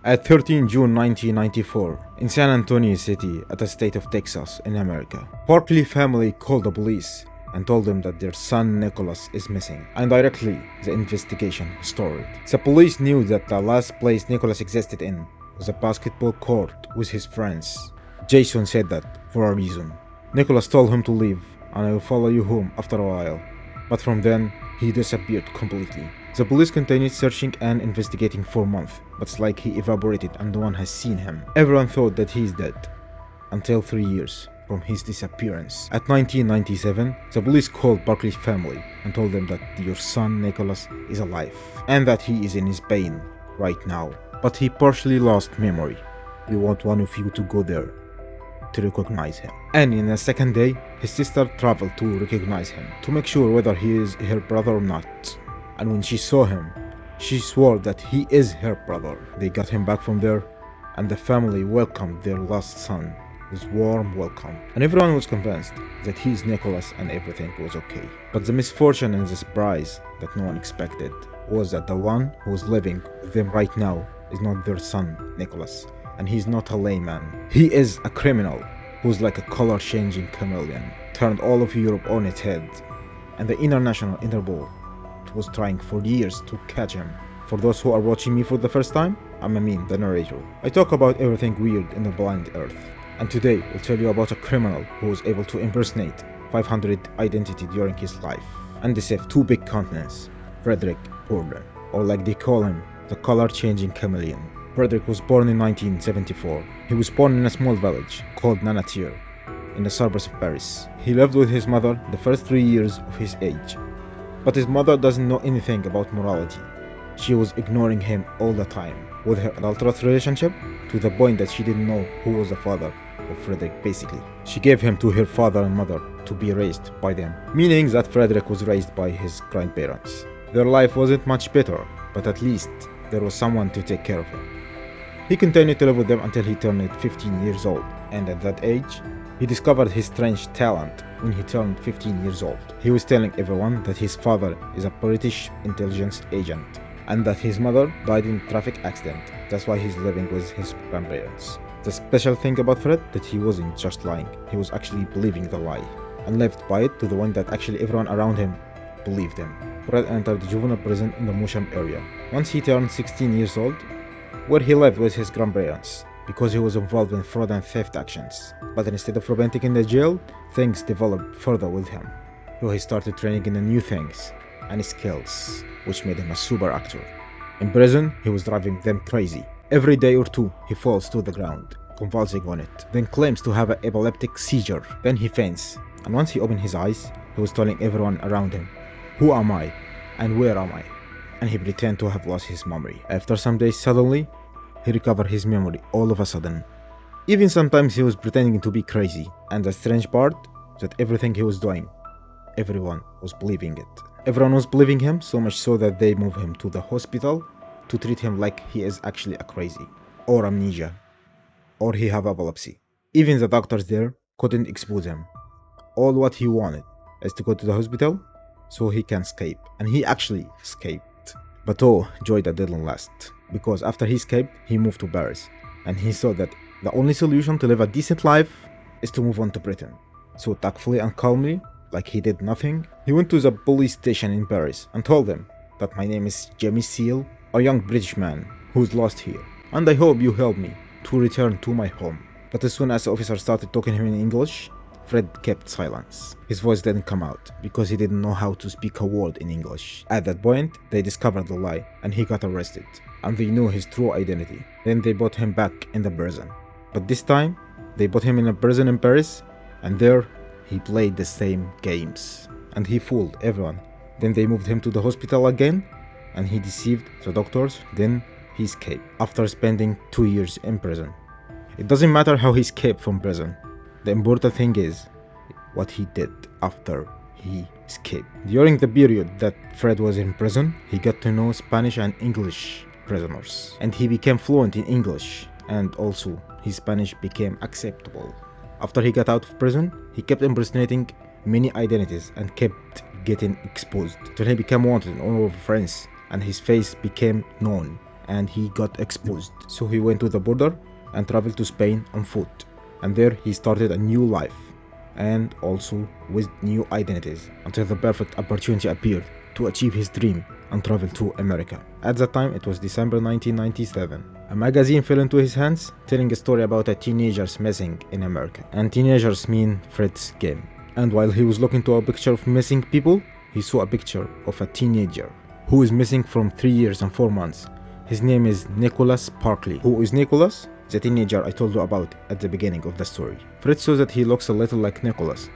At 13 June 1994, in San Antonio City, at the state of Texas in America, Barkley family called the police and told them that their son Nicholas is missing, and directly the investigation started. The police knew that the last place Nicholas existed in was a basketball court with his friends. Jason said that for a reason. Nicholas told him to leave and I will follow you home after a while, but from then he disappeared completely. The police continued searching and investigating for months, but it's like he evaporated and no one has seen him. Everyone thought that he is dead, until 3 years from his disappearance. At 1997, the police called Barkley's family and told them that your son Nicholas is alive, and that he is in his pain right now, but he partially lost memory. We want one of you to go there to recognize him. And in the second day, his sister traveled to recognize him, to make sure whether he is her brother or not. And when she saw him, she swore that he is her brother. They got him back from there, and the family welcomed their lost son with warm welcome. And everyone was convinced that he is Nicholas and everything was okay. But the misfortune and the surprise that no one expected was that the one who is living with them right now is not their son, Nicholas. And he's not a layman. He is a criminal who's like a color-changing chameleon, turned all of Europe on its head. And the international Interpol was trying for years to catch him. For those who are watching me for the first time, I'm Amin, the narrator. I talk about everything weird in the blind earth. And today, I'll tell you about a criminal who was able to impersonate 500 identities during his life and deceive 2 big continents, Frédéric Bourdin, or like they call him, the color-changing chameleon. Frédéric was born in 1974. He was born in a small village called Nanatir, in the suburbs of Paris. He lived with his mother the first 3 years of his age. But his mother doesn't know anything about morality. She was ignoring him all the time, with her adulterous relationship, to the point that she didn't know who was the father of Frédéric basically. She gave him to her father and mother to be raised by them, meaning that Frédéric was raised by his grandparents. Their life wasn't much better, but at least there was someone to take care of him. He continued to live with them until he turned 15 years old, and at that age, he discovered his strange talent when he turned 15 years old. He was telling everyone that his father is a British intelligence agent, and that his mother died in a traffic accident. That's why he's living with his grandparents. The special thing about Fred, that he wasn't just lying, he was actually believing the lie, and lived by it to the point that actually everyone around him believed him. Fred entered the juvenile prison in the Mosham area once he turned 16 years old, where he lived with his grandparents, because he was involved in fraud and theft actions. But instead of romantic in the jail, things developed further with him. So he started training in the new things and skills, which made him a super actor. In prison, he was driving them crazy. Every day or two, he falls to the ground, convulsing on it, then claims to have an epileptic seizure. Then he faints, and once he opened his eyes, he was telling everyone around him, "Who am I? And where am I?" And he pretended to have lost his memory. After some days, suddenly, he recovered his memory all of a sudden. Even sometimes he was pretending to be crazy, and the strange part, that everything he was doing, everyone was believing it. Everyone was believing him, so much so that they moved him to the hospital to treat him like he is actually a crazy, or amnesia, or he have epilepsy. Even the doctors there couldn't expose him. All what he wanted is to go to the hospital so he can escape, and he actually escaped. But oh, joy that didn't last, because after he escaped, he moved to Paris, and he saw that the only solution to live a decent life is to move on to Britain. So tactfully and calmly, like he did nothing, he went to the police station in Paris and told them that my name is Jamie Seal, a young British man who's lost here, and I hope you help me to return to my home. But as soon as the officer started talking to him in English, Fred kept silence. His voice didn't come out because he didn't know how to speak a word in English. At that point, they discovered the lie and he got arrested, and they knew his true identity. Then they brought him back in the prison. But this time, they put him in a prison in Paris, and there he played the same games. And he fooled everyone. Then they moved him to the hospital again, and he deceived the doctors. Then he escaped after spending 2 years in prison. It doesn't matter how he escaped from prison. The important thing is what he did after he escaped. During the period that Fred was in prison, he got to know Spanish and English prisoners, and he became fluent in English, and also his Spanish became acceptable. After he got out of prison, he kept impersonating many identities and kept getting exposed till he became wanted all over France, and his face became known and he got exposed. So he went to the border and traveled to Spain on foot. And there he started a new life, and also with new identities, until the perfect opportunity appeared to achieve his dream and travel to America. At that time, it was December 1997. A magazine fell into his hands, telling a story about a teenagers missing in America. And teenagers mean Fred's game. And while he was looking to a picture of missing people, he saw a picture of a teenager who is missing from 3 years and 4 months. His name is Nicholas Parkley. Who is Nicholas? The teenager I told you about at the beginning of the story. Fred saw that he looks a little like Nicholas,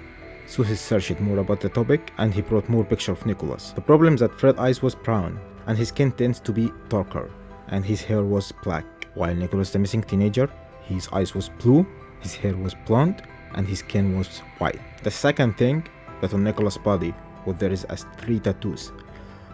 so he searched more about the topic and he brought more pictures of Nicholas. The problem is that Fred's eyes was brown and his skin tends to be darker and his hair was black, while Nicholas the missing teenager, his eyes was blue, his hair was blonde and his skin was white. The second thing, that on Nicholas' body there is 3 tattoos.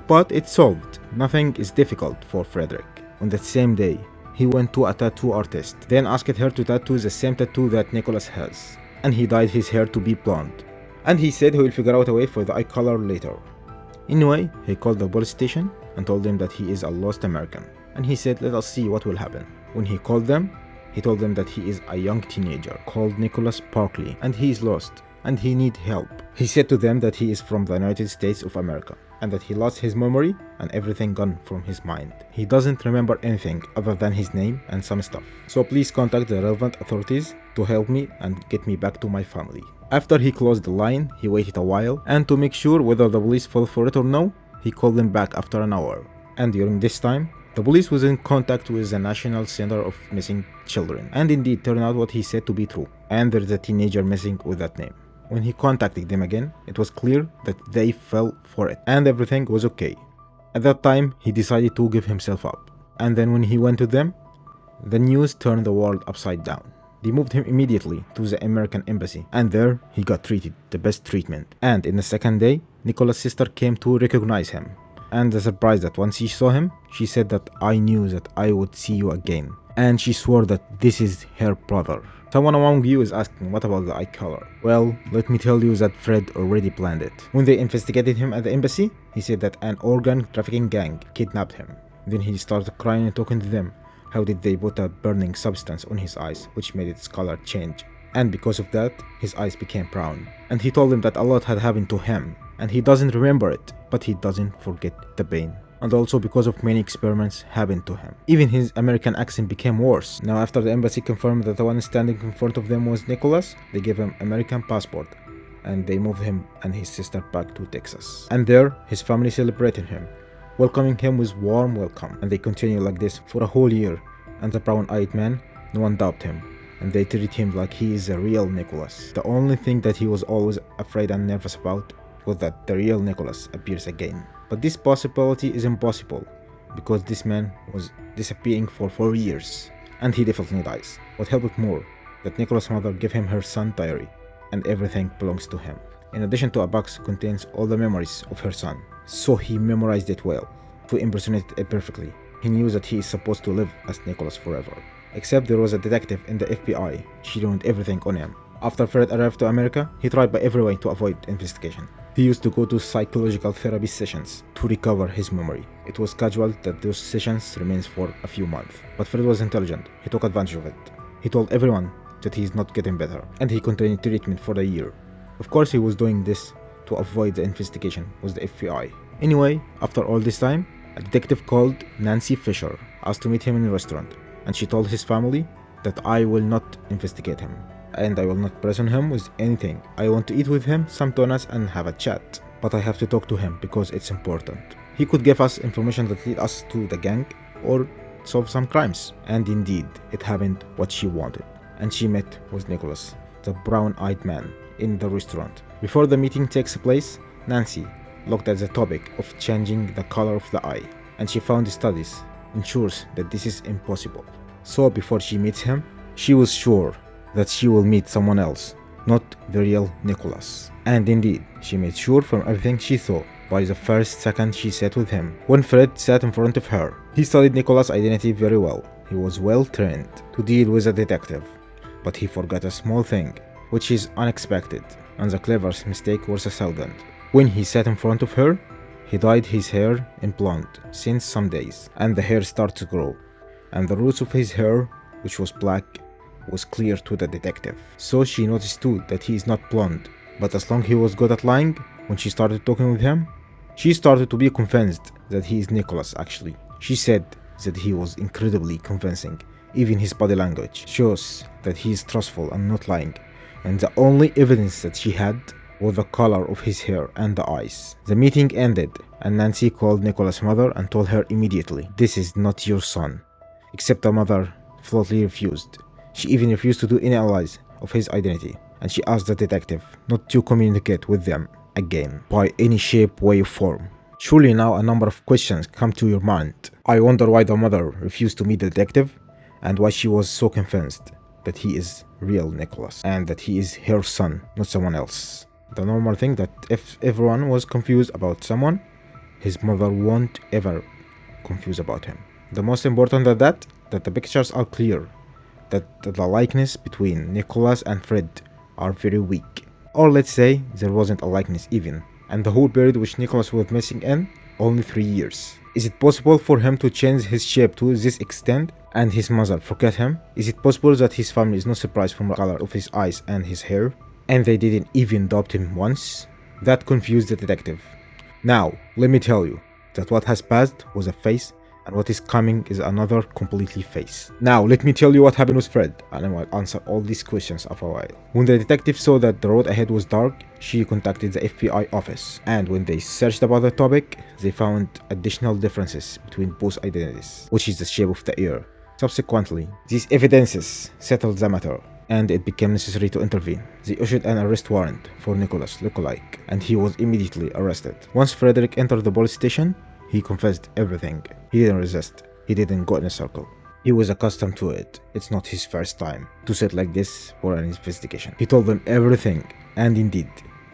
But it's solved. Nothing is difficult for Frederick. On that same day, he went to a tattoo artist, then asked her to tattoo the same tattoo that Nicholas has. And he dyed his hair to be blonde. And he said he will figure out a way for the eye color later. Anyway, he called the police station and told them that he is a lost American. And he said, let us see what will happen. When he called them, he told them that he is a young teenager called Nicholas Parkley and he is lost and he needs help. He said to them that he is from the United States of America and that he lost his memory and everything gone from his mind. He doesn't remember anything other than his name and some stuff. So please contact the relevant authorities to help me and get me back to my family. After he closed the line, he waited a while, and to make sure whether the police fell for it or no, he called them back after an hour. And during this time, the police was in contact with the National Center of Missing Children, and indeed turned out what he said to be true, and there's a teenager missing with that name. When he contacted them again, it was clear that they fell for it, and everything was okay. At that time, he decided to give himself up, and then when he went to them, the news turned the world upside down. They moved him immediately to the American embassy, and there he got treated the best treatment. And in the second day, Nicholas' sister came to recognize him. And the surprise that once she saw him, she said that I knew that I would see you again. And she swore that this is her brother. Someone among you is asking, what about the eye color? Well, let me tell you that Fred already planned it. When they investigated him at the embassy, he said that an organ trafficking gang kidnapped him. Then he started crying and talking to them. How did they put a burning substance on his eyes, which made its color change? And because of that, his eyes became brown. And he told them that a lot had happened to him, and he doesn't remember it, but he doesn't forget the pain. And also because of many experiments happened to him. Even his American accent became worse. Now after the embassy confirmed that the one standing in front of them was Nicholas, they gave him American passport, and they moved him and his sister back to Texas. And there, his family celebrated him, welcoming him with warm welcome. And they continued like this for a whole year. And the brown-eyed man, no one doubted him, and they treated him like he is a real Nicholas. The only thing that he was always afraid and nervous about was that the real Nicholas appears again. But this possibility is impossible, because this man was disappearing for 4 years, and he definitely dies. What helped more, that Nicholas' mother gave him her son's diary, and everything belongs to him. In addition to a box contains all the memories of her son, so he memorized it well, to impersonate it perfectly. He knew that he is supposed to live as Nicholas forever. Except there was a detective in the FBI, she ruined everything on him. After Fred arrived to America, he tried by every way to avoid investigation. He used to go to psychological therapy sessions to recover his memory. It was casual that those sessions remained for a few months. But Fred was intelligent. He took advantage of it. He told everyone that he is not getting better, and he continued treatment for a year. Of course, he was doing this to avoid the investigation with the FBI. Anyway, after all this time, a detective called Nancy Fisher asked to meet him in a restaurant, and she told his family that I will not investigate him, and I will not pressure him with anything. I want to eat with him some donuts and have a chat, but I have to talk to him because it's important. He could give us information that lead us to the gang or solve some crimes. And indeed, it happened what she wanted, and she met with Nicholas, the brown-eyed man, in the restaurant. Before the meeting takes place, Nancy looked at the topic of changing the color of the eye, and she found studies ensures that this is impossible. So before she meets him, she was sure that she will meet someone else, not the real Nicholas. And indeed, she made sure from everything she saw by the first second she sat with him. When Fred sat in front of her, he studied Nicholas' identity very well. He was well trained to deal with a detective, but he forgot a small thing, which is unexpected, and the cleverest mistake was a thousand. When he sat in front of her, He dyed his hair in blonde since some days, and the hair started to grow, and the roots of his hair, which was black, was clear to the detective. So she noticed too that he is not blonde, but as long he was good at lying, when she started talking with him, she started to be convinced that he is Nicholas actually. She said that he was incredibly convincing. Even his body language shows that he is trustful and not lying, and the only evidence that she had was the color of his hair and the eyes. The meeting ended, and Nancy called Nicholas' mother and told her immediately, "This is not your son." Except the mother flatly refused. She even refused to do any analysis of his identity, and she asked the detective not to communicate with them again by any shape, way, or form. Surely now a number of questions come to your mind. I wonder why the mother refused to meet the detective, and why she was so convinced that he is real Nicholas, and that he is her son, not someone else. The normal thing that if everyone was confused about someone, his mother won't ever confuse about him. The most important than that the pictures are clear, that the likeness between Nicholas and Fred are very weak. Or let's say there wasn't a likeness even, and the whole period which Nicholas was missing in, only 3 years. Is it possible for him to change his shape to this extent and his mother forget him? Is it possible that his family is not surprised from the color of his eyes and his hair, and they didn't even adopt him once? That confused the detective. Now, let me tell you that what has passed was a face, and what is coming is another completely face. Now, let me tell you what happened with Fred, and I will answer all these questions after a while. When the detective saw that the road ahead was dark, she contacted the FBI office, and when they searched about the topic, they found additional differences between both identities, which is the shape of the ear. Subsequently, these evidences settled the matter, and it became necessary to intervene. They issued an arrest warrant for Nicholas lookalike, and he was immediately arrested. Once Frederick entered the police station, he confessed everything. He didn't resist. He didn't go in a circle. He was accustomed to it. It's not his first time to sit like this for an investigation. He told them everything, and indeed,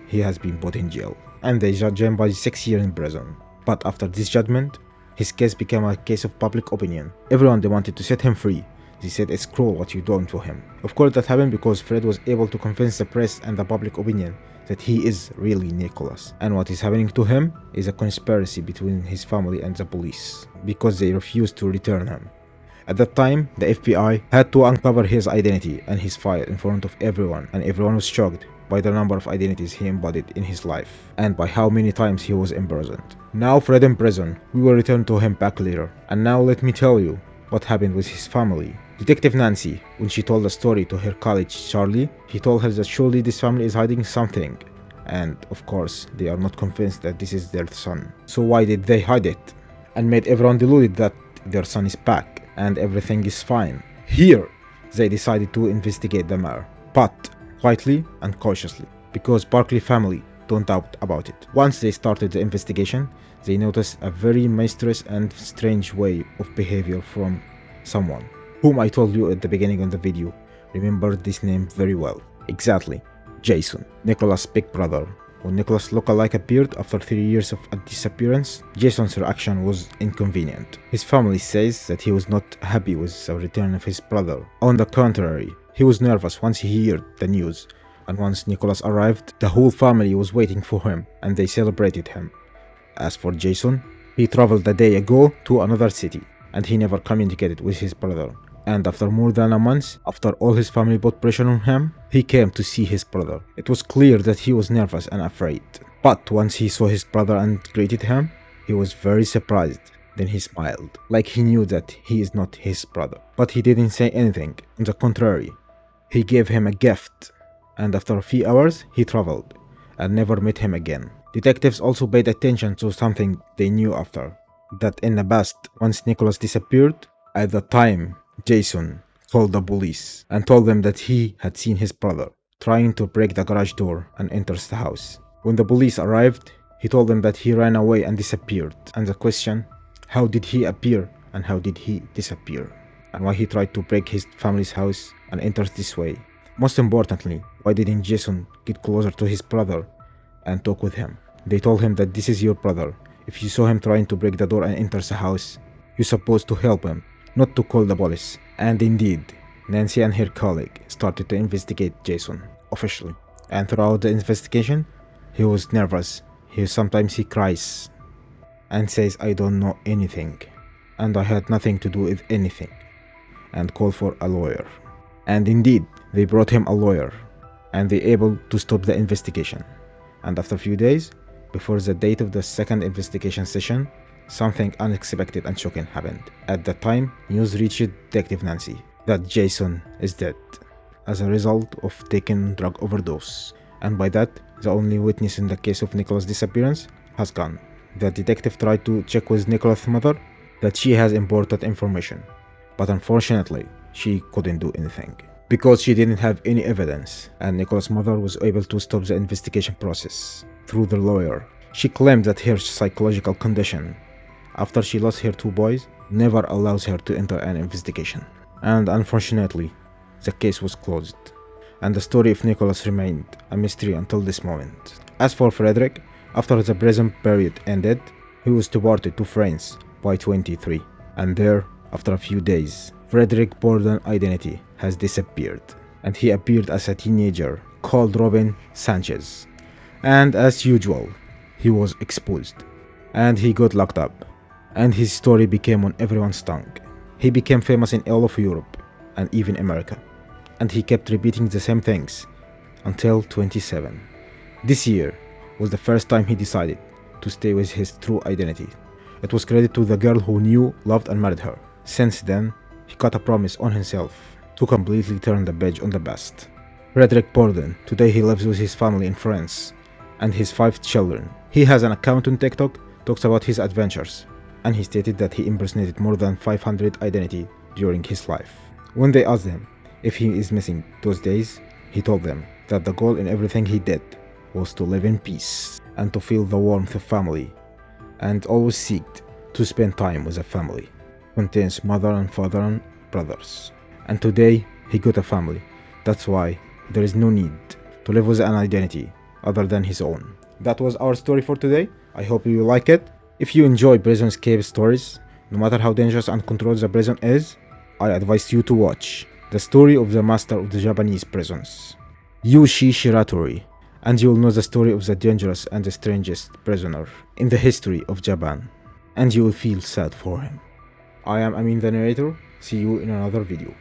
he has been put in jail, and they judged him by 6 years in prison. But after this judgment, his case became a case of public opinion. Everyone wanted to set him free. They said it's cruel what you done to him. Of course that happened because Fred was able to convince the press and the public opinion that he is really Nicholas. And what is happening to him is a conspiracy between his family and the police, because they refused to return him. At that time, the FBI had to uncover his identity and his file in front of everyone, and everyone was shocked by the number of identities he embodied in his life, and by how many times he was imprisoned. Now Fred in prison, we will return to him back later. And now let me tell you what happened with his family. Detective Nancy, when she told the story to her colleague Charlie, he told her that surely this family is hiding something. And of course, they are not convinced that this is their son. So why did they hide it? And made everyone deluded that their son is back and everything is fine. Here, they decided to investigate the matter, but quietly and cautiously, because Barkley family don't doubt about it. Once they started the investigation, they noticed a very mysterious and strange way of behavior from someone, whom I told you at the beginning of the video. Remember this name very well. Exactly, Jason, Nicholas' big brother. When Nicholas' lookalike appeared after 3 years of a disappearance, Jason's reaction was inconvenient. His family says that he was not happy with the return of his brother. On the contrary, he was nervous once he heard the news, and once Nicholas arrived, the whole family was waiting for him, and they celebrated him. As for Jason, he traveled a day ago to another city, and he never communicated with his brother. And after more than a month, after all his family put pressure on him, he came to see his brother. It was clear that he was nervous and afraid. But once he saw his brother and greeted him, he was very surprised. Then he smiled, like he knew that he is not his brother. But he didn't say anything. On the contrary, he gave him a gift. And after a few hours, he traveled and never met him again. Detectives also paid attention to something they knew after. That in the past, once Nicholas disappeared, at the time, Jason called the police and told them that he had seen his brother trying to break the garage door and enters the house. When the police arrived, he told them that he ran away and disappeared. And the question, how did he appear and how did he disappear? And why he tried to break his family's house and enters this way? Most importantly, why didn't Jason get closer to his brother and talk with him? They told him that this is your brother. If you saw him trying to break the door and enters the house, you're supposed to help him, not to call the police. And indeed, Nancy and her colleague started to investigate Jason officially. And throughout the investigation, he was nervous. Sometimes he cries. and says I don't know anything and I had nothing to do with anything, and called for a lawyer. And indeed, they brought him a lawyer, and they able to stop the investigation. And after a few days, before the date of the second investigation session, something unexpected and shocking happened. At that time, news reached Detective Nancy that Jason is dead as a result of taking drug overdose. And by that, the only witness in the case of Nicholas' disappearance has gone. The detective tried to check with Nicholas' mother that she has important information, but unfortunately, she couldn't do anything because she didn't have any evidence, and Nicholas' mother was able to stop the investigation process through the lawyer. She claimed that her psychological condition, after she lost her two boys, never allows her to enter an investigation. And unfortunately, the case was closed, and the story of Nicholas remained a mystery until this moment. As for Frédéric, after the prison period ended, he was deported to France by 23, and there, after a few days, Frédéric Bourdin's identity has disappeared, and he appeared as a teenager called Robin Sanchez. And as usual, he was exposed, and he got locked up, and his story became on everyone's tongue. He became famous in all of Europe, and even America, and he kept repeating the same things until 27. This year was the first time he decided to stay with his true identity. It was credited to the girl who knew, loved, and married her. Since then, he got a promise on himself to completely turn the page on the past. Frédéric Bourdin, today he lives with his family in France and his 5 children. He has an account on TikTok, talks about his adventures, and he stated that he impersonated more than 500 identities during his life. When they asked him if he is missing those days, he told them that the goal in everything he did was to live in peace and to feel the warmth of family, and always seeked to spend time with a family. Contains mother and father and brothers. And today he got a family. That's why there is no need to live with an identity other than his own. That was our story for today. I hope you like it. If you enjoy prison escape stories, no matter how dangerous and controlled the prison is, I advise you to watch the story of the master of the Japanese prisons, Yushi Shiratori, and you will know the story of the dangerous and the strangest prisoner in the history of Japan, and you will feel sad for him. I am Amin the narrator. See you in another video.